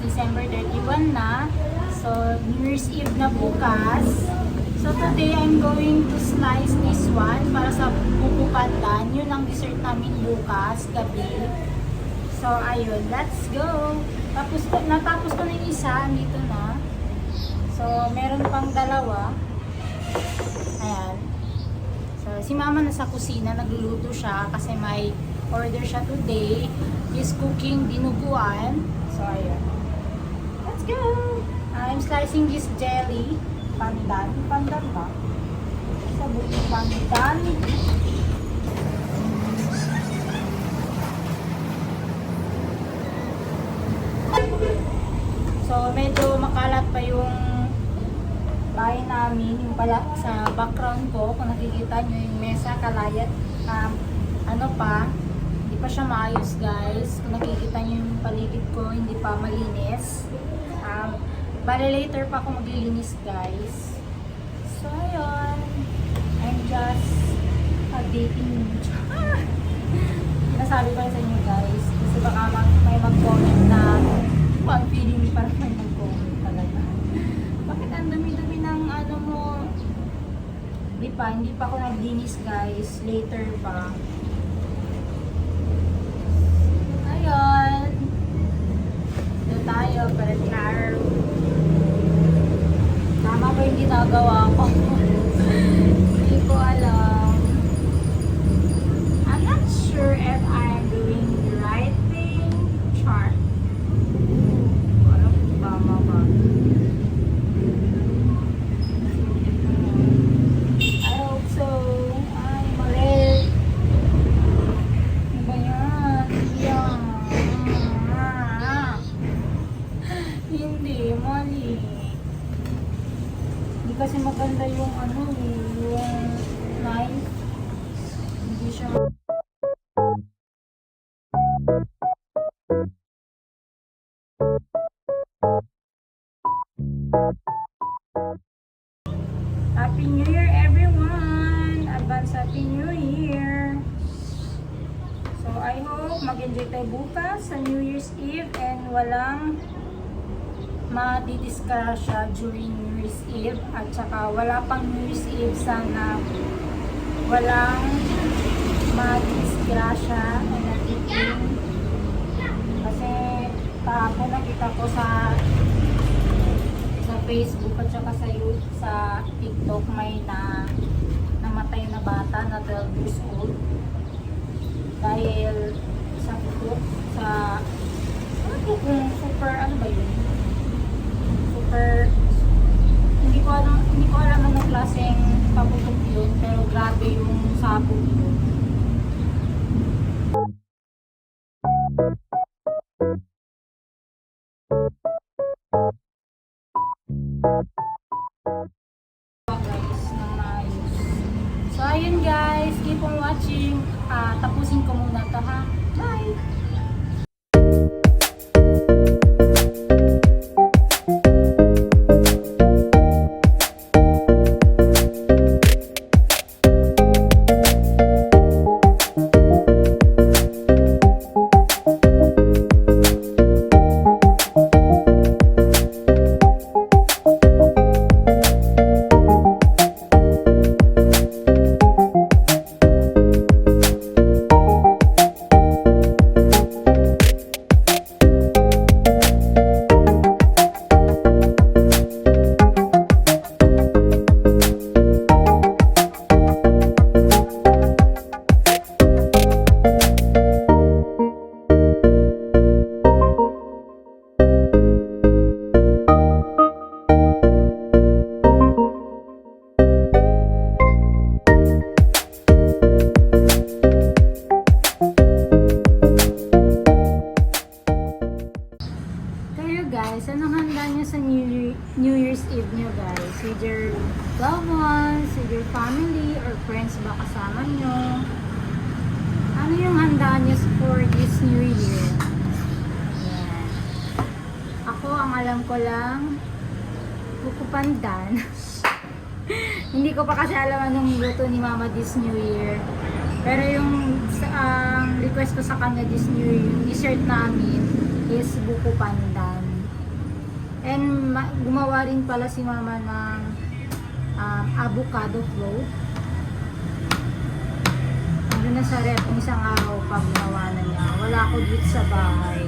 December 31 na. So, New Year's Eve na bukas. So, today I'm going to slice this one para sa buko pandan. Yun ang dessert namin bukas, gabi. So, ayun. Let's go! Natapos ko na yung isa. Dito na. So, meron pang dalawa. Ayan. So, si mama nasa kusina. Nagluluto siya kasi may order siya today. He's cooking dinuguan. So, ayun. Let's go! I'm slicing this jelly. Pandan. Pandan ba? Sa buko pandan. So, medyo makalat pa yung bahay namin. Yung pala sa background ko. Kung nakikita nyo yung mesa, kalayat. Ano pa, hindi pa siya maayos guys. Kung nakikita nyo yung paligid ko, hindi pa malinis. Bale later pa ako maglilinis guys. So ayun, I'm just updating you. Sinasabi ko sa inyo guys, kasi baka may mag-comment na pag feeling parang may mag-comment talaga. Bakit ang dami-dami ng ano mo? Hindi pa ako naglinis guys, later pa. Ayun, ito tayo, partner. Tama ba yung ginagawa ko? Hindi ko alam. I'm not sure if I'm doing the right thing. Chart. Alam kung tama ba. I hope so. Ay, mali. Ano ba yan? Yan. Hindi, mali. Kasi maganda yung ano, yung knife. Hindi siya Happy New Year everyone! Advance Happy New Year! So I hope mag-enjoy tayo bukas sa New Year's Eve and walang madidiskrasya during New Year's Eve at saka wala pang New Year's Eve, sana walang madidiskrasya and everything kasi kahapon nakita ko sa Facebook at saka sa TikTok may namatay na bata na 12 years old dahil sa putok kung super ano ba yun, hindi ko alam anong klaseng paputok yun, pero grabe yung sabog yun. Guys, nang naayos. So ayun guys, keep on watching. Tapusin ko muna to ha. Bye! your loved ones, with your family, or friends ba kasama nyo? Ano yung handa nyo for this new year? Yan. Ako, ang alam ko lang, buko pandan. Hindi ko pa kasi alam anong luto ni Mama this new year. Pero yung request ko sa kanya this new year, yung dessert namin is buko pandan. And gumawa rin pala si Mama ng avocado float. Ano na sa rep, isang araw pa ginawa na niya. Wala ako dito sa bahay.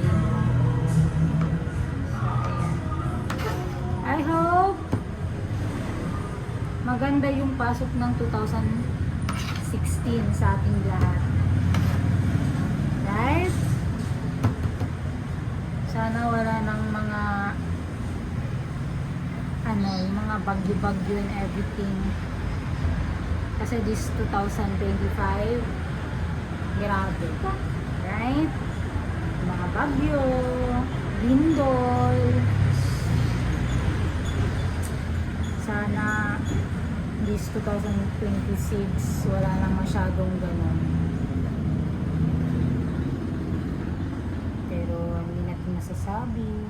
So, ayan. I hope maganda yung pasok ng 2016 sa ating lahat. Right? Sana wala ng mga yung mga bagyo-bagyo and everything. Kasi this 2025, grabe. Right? Mga bagyo, lindol. Sana this 2026 wala nang masyadong ganun. Pero hindi natin masasabi.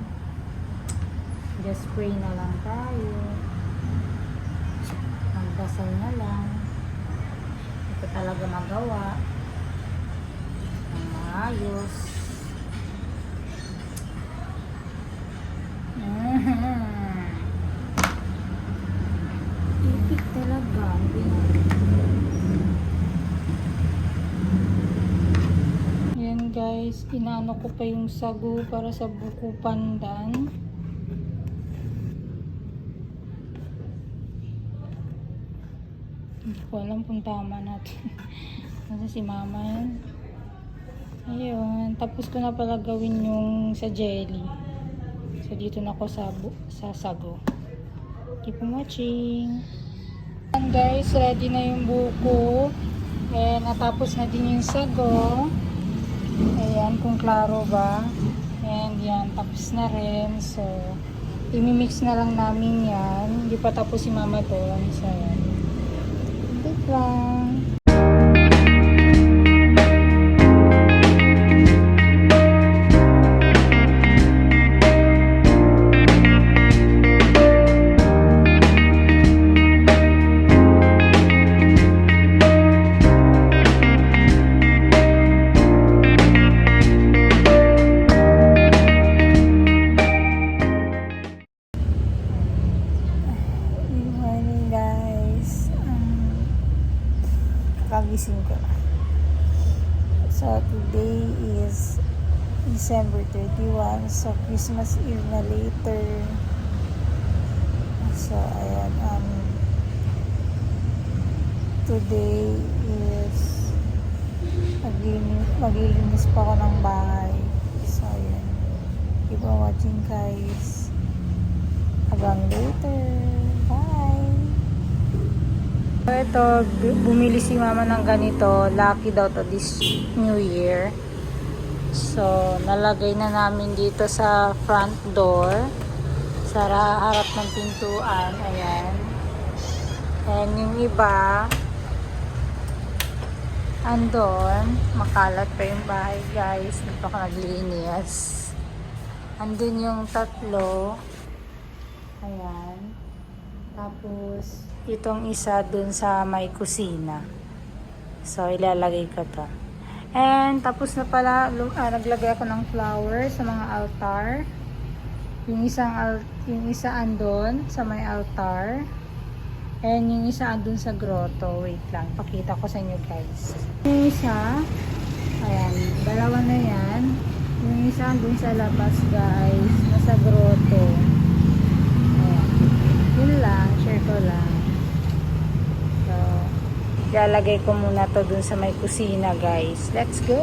Just pray na lang tayo. Magdasal na lang. Ito talaga magawa. Ang maayos. Ipik talaga. Yan guys, inaano ko pa yung sago para sa buko pandan. Hindi ko alam kung tama natin. Kasi si Mama yan. Ayun. Tapos ko na pala gawin yung sa jelly. So dito na ako sa sago. Keep on watching. And guys, ready na yung buko. And natapos na din yung sago. Ayan, kung klaro ba. And yan, tapos na rin. So, imimix na lang namin yan. Hindi pa tapos si Mama to. So, yan. Wait lang. Kagising ko na. So, today is December 31. So, Christmas Eve na later. So, ayan. Today is maglilinis pa ako ng bahay. So, ayan. Keep on watching guys. Hanggang later. Bye! Ito, bumili si Mama ng ganito. Lucky daw to this New Year. So, nalagay na namin dito sa front door. Sa harap ng pintuan. Ayan. And yung iba, andon. Makalat pa yung bahay, guys. Dito ako naglinis. Andun yung tatlo. Ayan. Tapos, itong isa dun sa may kusina. So, ilalagay ko to. And, tapos na pala, naglagay ako ng flower sa mga altar. Yung isa andon sa may altar. And yung isa andun sa grotto. Wait lang, pakita ko sa inyo guys. Yung isa, ayan, dalawa na yan. Yung isa andun sa labas guys, nasa grotto. Ayan. Yun lang, share ko lang. So, ilalagay ko muna to dun sa may kusina guys. Let's go!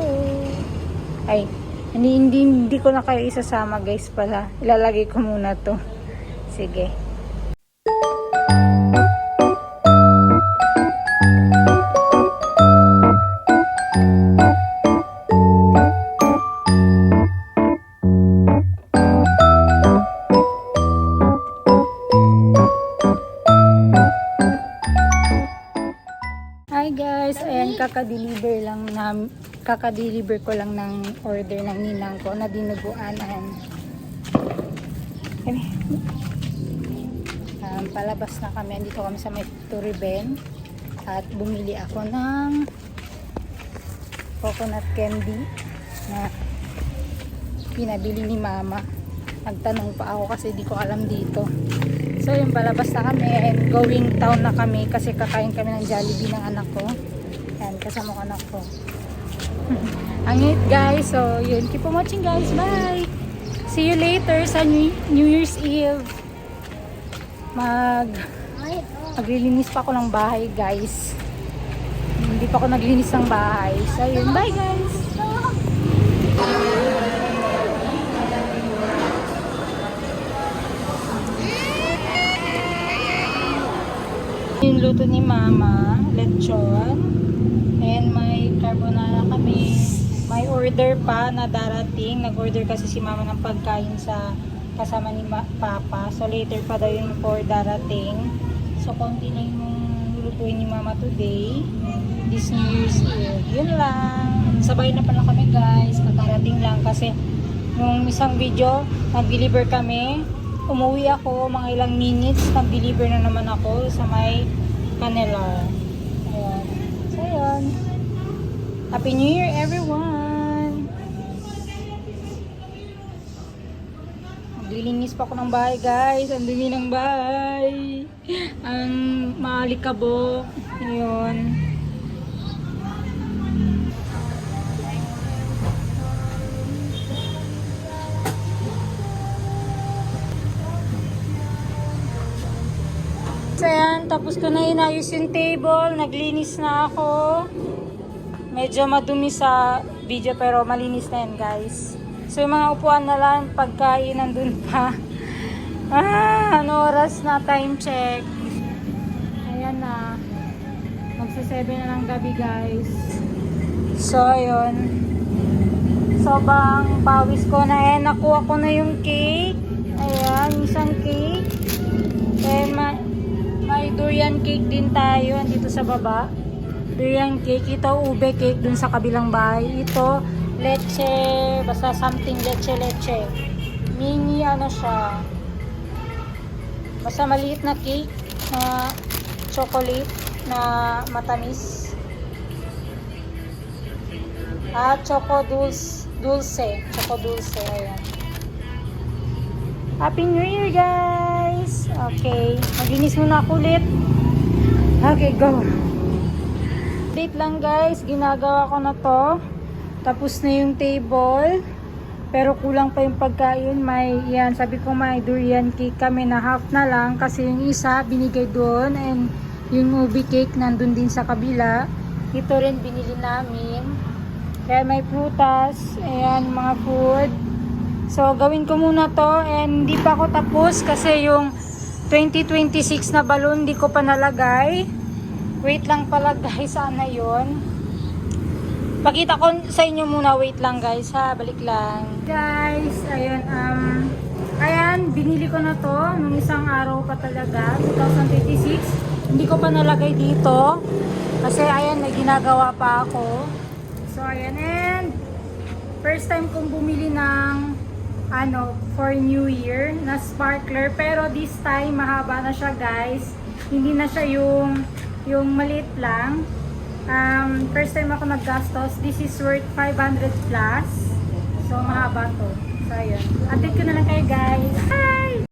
Ay, hindi ko na kayo isasama guys pala. Ilalagay ko muna to. Sige. guys, ayan kaka-deliver ko lang ng order ng ninang ko na dinuguan. Ayan. Palabas na kami. Andito kami sa may Turiben at bumili ako ng coconut candy na pinabili ni mama. Nagtanong pa ako kasi di ko alam dito. So yung palabas na kami and going town na kami kasi kakain kami ng Jollibee ng anak ko. Ayan, kasama ko anak ko. Angit guys. So yun, keep on watching guys. Bye! See you later sa New Year's Eve. Maglilinis pa ako ng bahay guys. Hindi pa ako naglinis ng bahay. So yun, bye guys! Yung luto ni mama, lechon, and may carbonara kami. May order pa na darating. Nag-order kasi si mama ng pagkain sa kasama ni papa. So later pa daw yung for darating. So konti na yung lutuin ni mama today. This New Year's Eve. Yun lang. Sabay na pala kami guys. Kakarating lang kasi yung isang video, nag-deliver kami. Umuwi ako, mga ilang minutes, nag-deliver na naman ako sa may Manila. Ayan. So, ayan. Happy New Year, everyone! Maglilinis pa ako ng bahay, guys. Ang dumi ng bahay. Ang maalikabok. Ayan. So yan, tapos ko na inayos yung table, naglinis na ako. Medyo madumi sa video pero malinis na yan guys. So yung mga upuan na lang, pagkain nandun pa. Ano oras na, time check. Ayan na. Magsa 7 na ng gabi guys. So ayun. Sobrang pawis ko na nakuha ko na yung cake. Ayan, isang cake. And may durian cake din tayo dito sa baba. Durian cake. Ito ube cake dun sa kabilang bahay. Ito leche. Basta something leche. Mini ano siya. Basta maliit na cake na chocolate na matamis. At choco dulce. Choco dulce. Ayan. Happy New Year guys! Okay, maglinis muna ako ulit. Okay, go! Update lang guys, ginagawa ko na to. Tapos na yung table. Pero kulang pa yung pagkain. Yan, sabi ko may durian cake kami na half na lang. Kasi yung isa binigay doon. And yung ube cake nandun din sa kabila. Ito rin binili namin. Kaya may prutas. Ayan, mga food. So, gawin ko muna to and hindi pa ako tapos kasi yung 2026 na balloon hindi ko pa nalagay. Wait lang pala guys, sana yun. Pakita ko sa inyo muna, wait lang guys ha, balik lang. Guys, ayun, ayan, binili ko na to nung isang araw pa talaga, 2026. Hindi ko pa nalagay dito kasi ayan, may ginagawa pa ako. So, ayan, and first time kong bumili ng for New Year na sparkler, pero this time mahaba na siya guys, hindi na siya yung maliit lang. First time ako naggastos. This is worth 500 plus, so mahaba to. So ayun, update ko na lang kayo guys. Hi!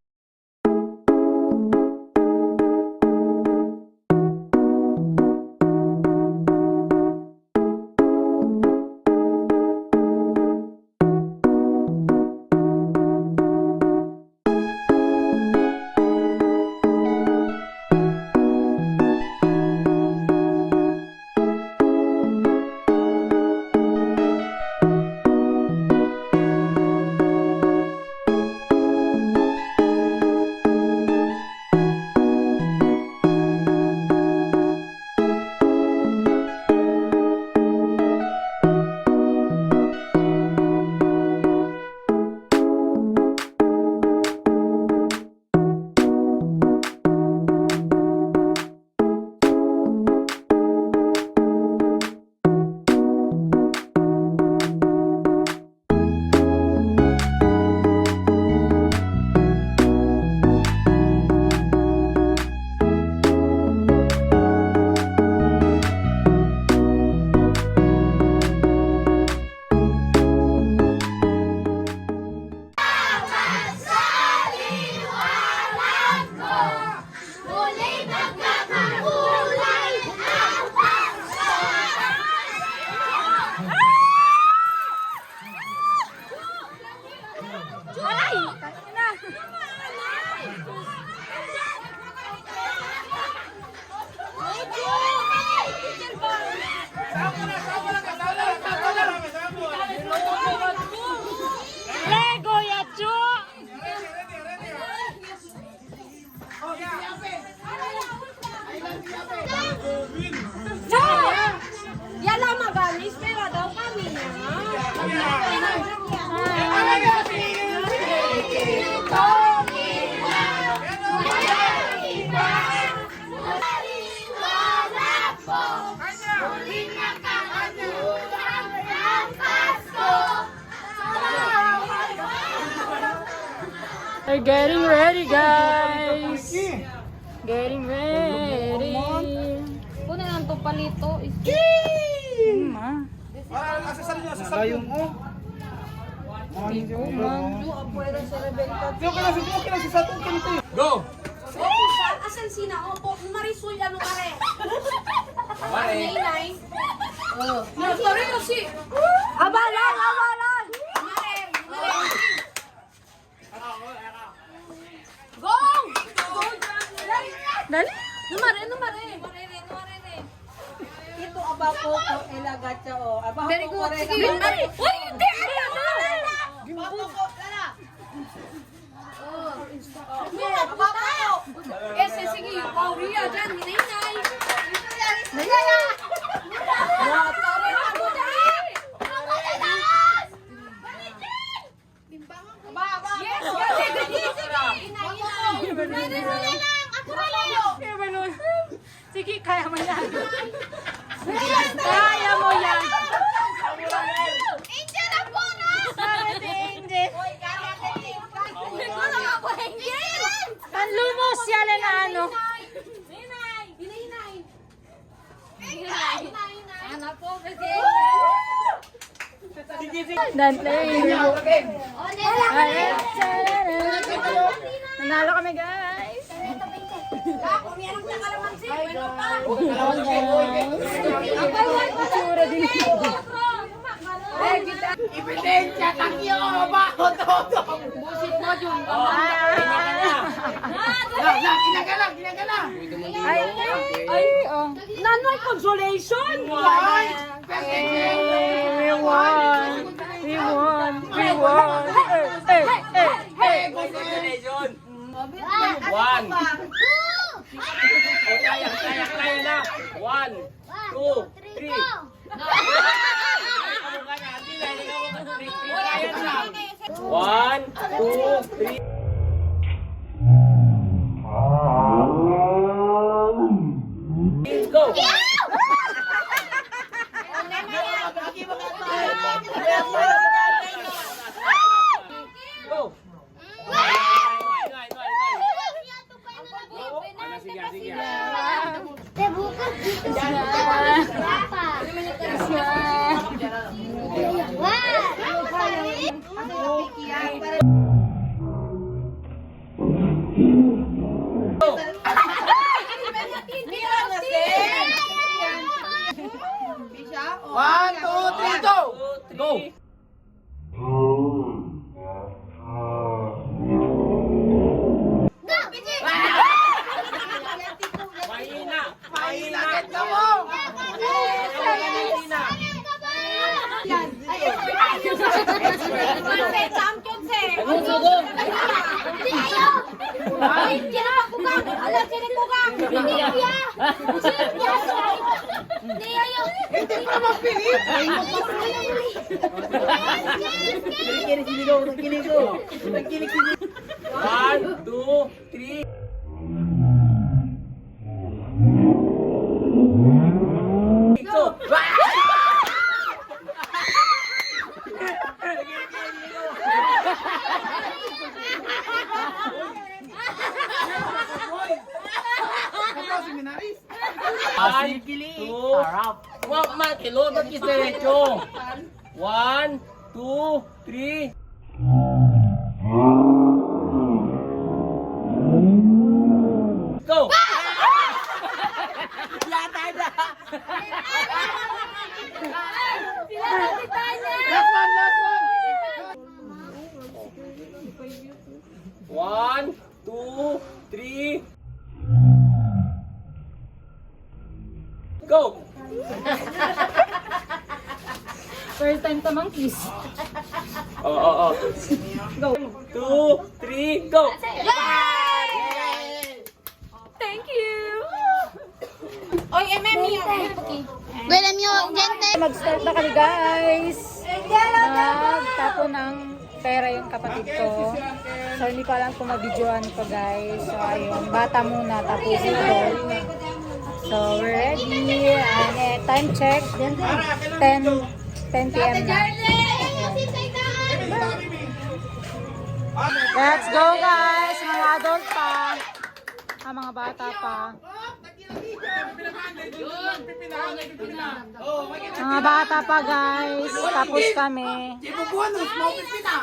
Yan lang magalis, pero daw kami na. They're getting ready, guys. Getting ready. Kunin ang to palito. Ma. Ayun mo. Go! Asan sina? Opo, Marisol yan mo kare. Nay. No, sorry kasi. Abalan! Go! Dali. Numare. Ito aba po ko elagatsa o. Aba Very po good. ko Sige, Mari. Uy, hindi! Sige, yung Pauria dyan, hinay-hinay. Sige, kaya mo yan. Kaya mo yan. Angel ang bonus! Angel. Wala nga po, Angel! Panlumos yan na ano. Hinay! Anak po, kasi. Dante. Nanalo kami, guys. Umiyanak na kalamansi. Bueno pa. Tsura din. Ebidensya takyo ba ko todo. Busit mo, Jun. Kinagala. Ay, oh. Nanoy consolation! We won. Hey. One. Kaya na. 1, 2, 3. One, two, three. Go! Go! Sige. Bukas dito sa Papa. One, two, three, go! Go! Mahina! Ito mo! Champion eh! Go! Hindi ayaw! Ay, kinakakugang! Ala, sinikugang! Hindi ayaw! Hindi ayaw! Hindi pa magpilit! One, two, three. Go! One, two, wag man, kilo, bakit diretso? 1, 2, 3. Go! Last one! 1, 2, 3. Go! First time tamang kiss. Oh. Go! 2, 3, go! Thank you. Wala niyo, gente. Mag-start na kami guys. Nagtapo ng pera yung kapatid ko. So hindi ko alam kung mabidyoan ko guys. So ayun, bata muna tapos ito. So we're ready. And time check. 10 p.m. na. Let's go guys! Mga adult pa. Mga bata pa. Mga bata pa guys. Tapos kami. Bonus, mau pipita.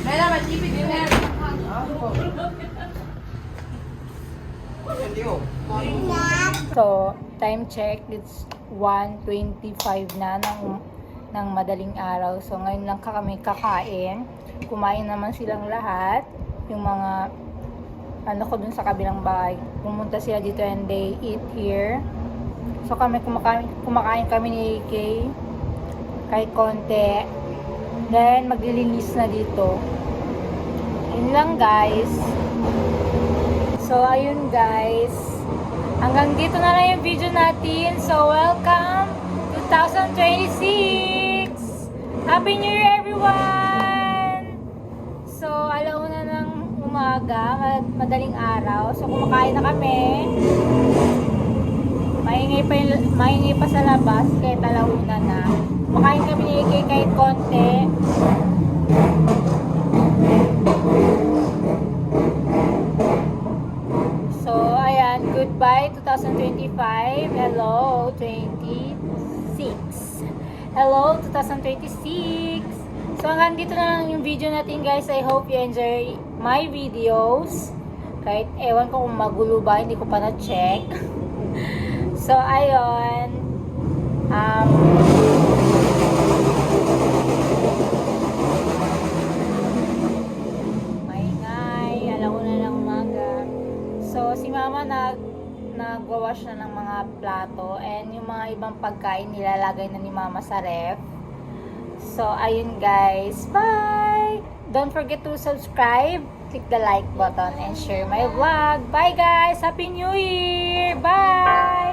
Bella, matipid yun yan. So, time check, it's 1:25 na ng madaling araw. So, ngayon lang kami kakain. Kumain naman silang lahat. Yung mga ano ko dun sa kabilang bahay. Pumunta sila dito and they eat here. So, kami kumakain kami ni AK. Kahit konti. Then, maglilinis na dito. Yun lang, guys. So, ayun, guys. Hanggang dito na lang yung video natin. So, welcome 2026! Happy New Year, everyone! So, alauna ng umaga, madaling araw. So, kumakain na kami. Maingay pa sa labas, kahit alauna na. Kumakain kami ni AK kahit konti. So, ayan, goodbye 2025. Hello 26. Hello 2026. So, hanggang dito na lang yung video natin, guys. I hope you enjoy my videos. Kahit ewan ko kung magulo ba, hindi ko pa na-check. So, ayun. Maingay, alauna ng umaga. So, si mama nagwawash na ng mga plato and yung mga ibang pagkain nilalagay na ni mama sa ref. So, ayun guys. Bye! Don't forget to subscribe, click the like button, and share my vlog. Bye guys! Happy New Year! Bye!